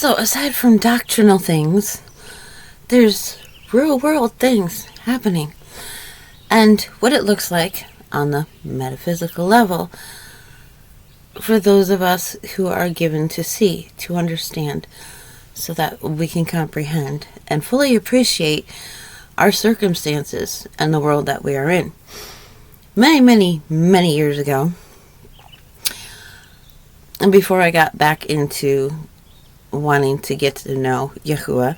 So, aside from doctrinal things, there's real world things happening. And what it looks like on the metaphysical level for those of us who are given to see, to understand, so that we can comprehend and fully appreciate our circumstances and the world that we are in. Many, many, many years ago, and before I got back into wanting to get to know Yahuah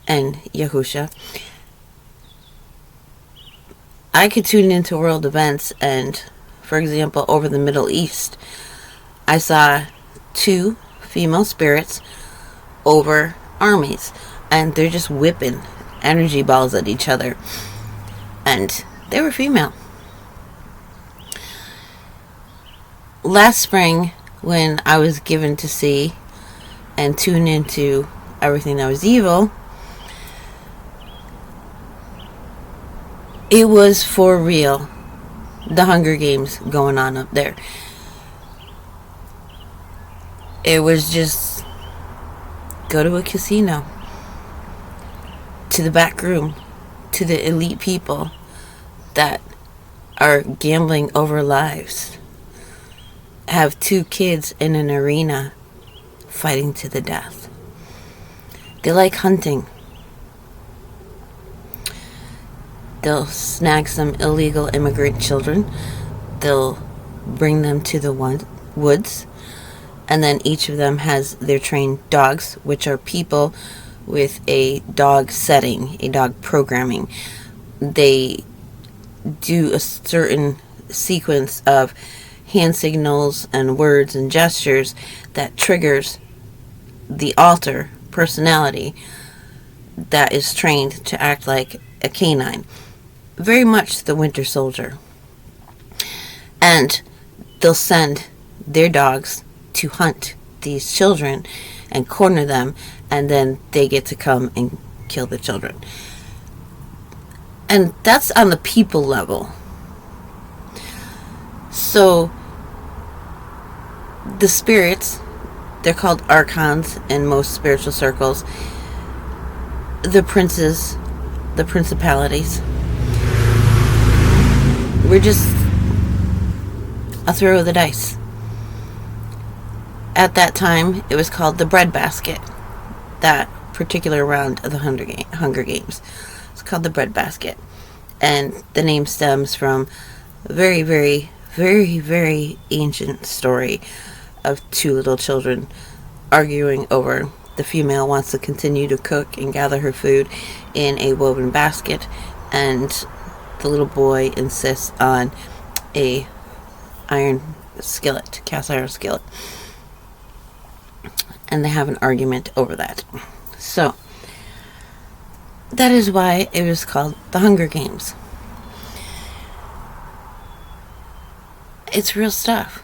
and Yahusha, I could tune into world events, and for example, over the Middle East, I saw 2 female spirits over armies, and they're just whipping energy balls at each other, and they were female. Last spring, when I was given to see and tune into everything that was evil, it was for real. The Hunger Games going on up there. It was just go to a casino, to the back room, to the elite people that are gambling over lives, have 2 kids in an arena fighting to the death. They like hunting. They'll snag some illegal immigrant children. They'll bring them to the woods. And then each of them has their trained dogs, which are people with a dog setting, a dog programming. They do a certain sequence of hand signals and words and gestures that triggers the alter personality that is trained to act like a canine. Very much the Winter Soldier. And they'll send their dogs to hunt these children and corner them, and then they get to come and kill the children. And that's on the people level. So the spirits, they're called archons in most spiritual circles, the princes, the principalities, we're just a throw of the dice. At that time, it was called the breadbasket. That particular round of the Hunger Games. It's called the breadbasket. And the name stems from a very, very, very, very ancient story of 2 little children arguing over the female wants to continue to cook and gather her food in a woven basket, and the little boy insists on a iron skillet, cast iron skillet. And they have an argument over that. So, that is why it was called the Hunger Games. It's real stuff.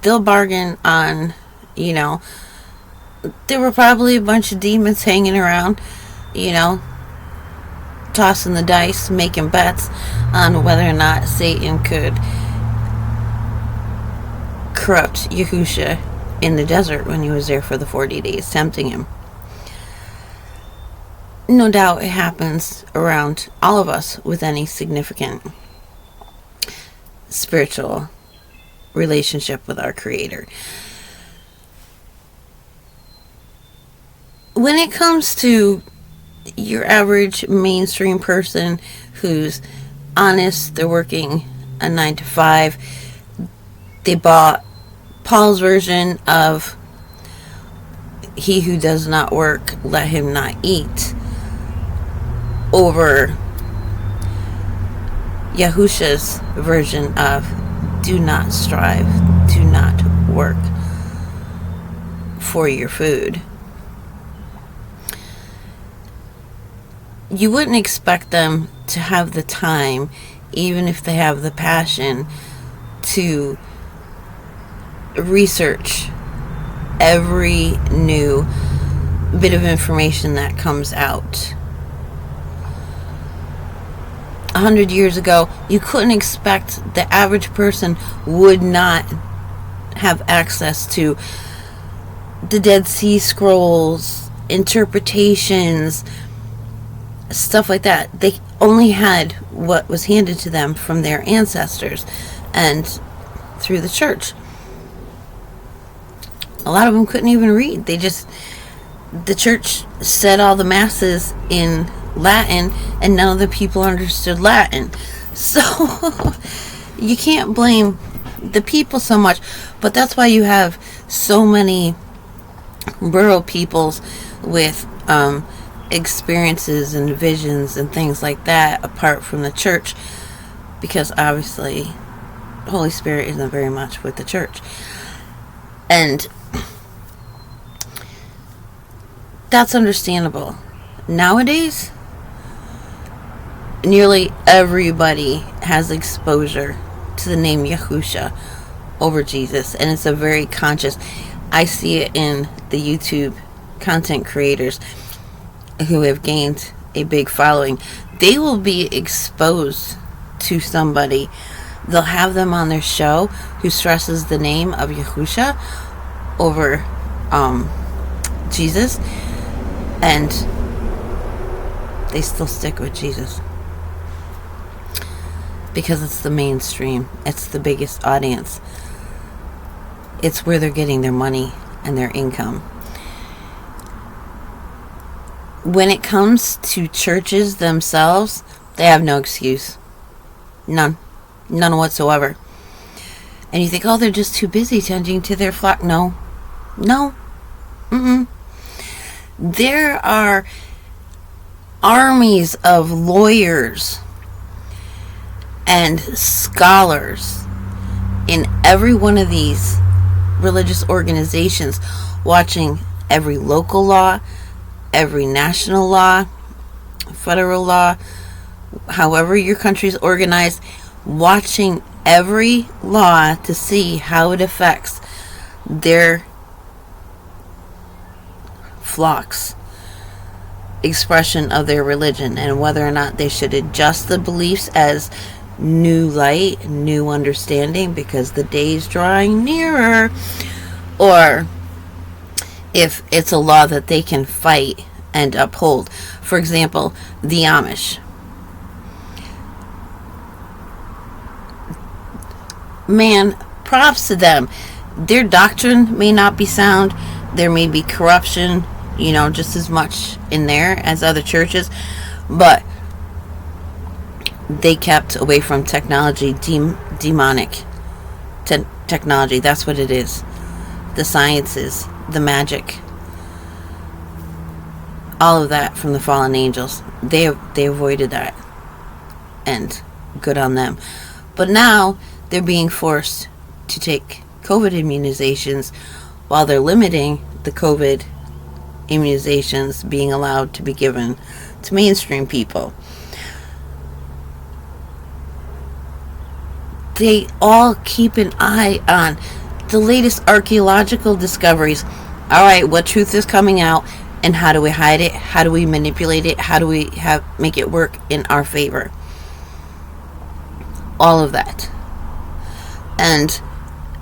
They'll bargain on, there were probably a bunch of demons hanging around, tossing the dice, making bets on whether or not Satan could corrupt Yahusha in the desert when he was there for the 40 days, tempting him. No doubt it happens around all of us with any significant spiritual relationship with our Creator. When it comes to your average mainstream person who's honest, they're working a 9 to 5, they bought Paul's version of he who does not work, let him not eat, over Yahusha's version of do not strive, do not work for your food. You wouldn't expect them to have the time, even if they have the passion, to research every new bit of information that comes out. 100 years ago, you couldn't expect the average person would not have access to the Dead Sea Scrolls, interpretations, stuff like that. They only had what was handed to them from their ancestors and through the church. A lot of them couldn't even read. The church said all the masses in Latin, and none of the people understood Latin. So you can't blame the people so much, but that's why you have so many rural peoples with experiences and visions and things like that apart from the church, because obviously the Holy Spirit isn't very much with the church. And that's understandable. Nowadays, nearly everybody has exposure to the name Yahushua over Jesus, and it's a very conscious. I see it in the YouTube content creators who have gained a big following. They will be exposed to somebody. They'll have them on their show who stresses the name of Yahushua over Jesus, and they still stick with Jesus because it's the mainstream. It's the biggest audience. It's where they're getting their money and their income. When it comes to churches themselves, they have no excuse. None whatsoever. And you think, oh, they're just too busy tending to their flock. No. There are armies of lawyers and scholars in every one of these religious organizations, watching every local law, every national law, federal law, however your country's organized, watching every law to see how it affects their flock's expression of their religion, and whether or not they should adjust the beliefs as new light, new understanding, because the day's drawing nearer, or if it's a law that they can fight and uphold. For example, the Amish. Man, props to them. Their doctrine may not be sound. There may be corruption, just as much in there as other churches, but they kept away from technology, demonic technology. That's what it is. The sciences, the magic, all of that from the fallen angels. They avoided that, and good on them. But now they're being forced to take COVID immunizations, while they're limiting the COVID immunizations being allowed to be given to mainstream people. They all keep an eye on the latest archaeological discoveries. All right, what truth is coming out, and how do we hide it? How do we manipulate it? How do we make it work in our favor? All of that. And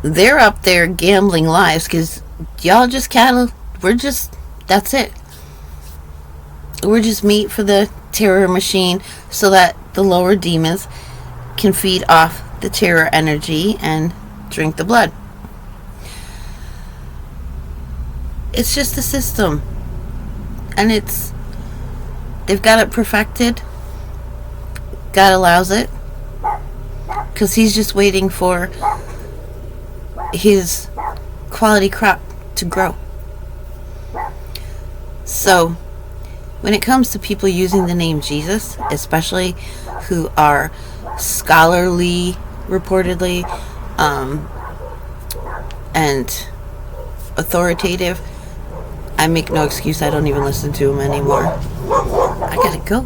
they're up there gambling lives because y'all just cattle. That's it. We're just meat for the terror machine so that the lower demons can feed off the terror energy and drink the blood. It's just a system. And they've got it perfected. God allows it. Because he's just waiting for his quality crop to grow. So, when it comes to people using the name Jesus, especially who are scholarly, reportedly, and authoritative, I make no excuse. I don't even listen to them anymore. I gotta go.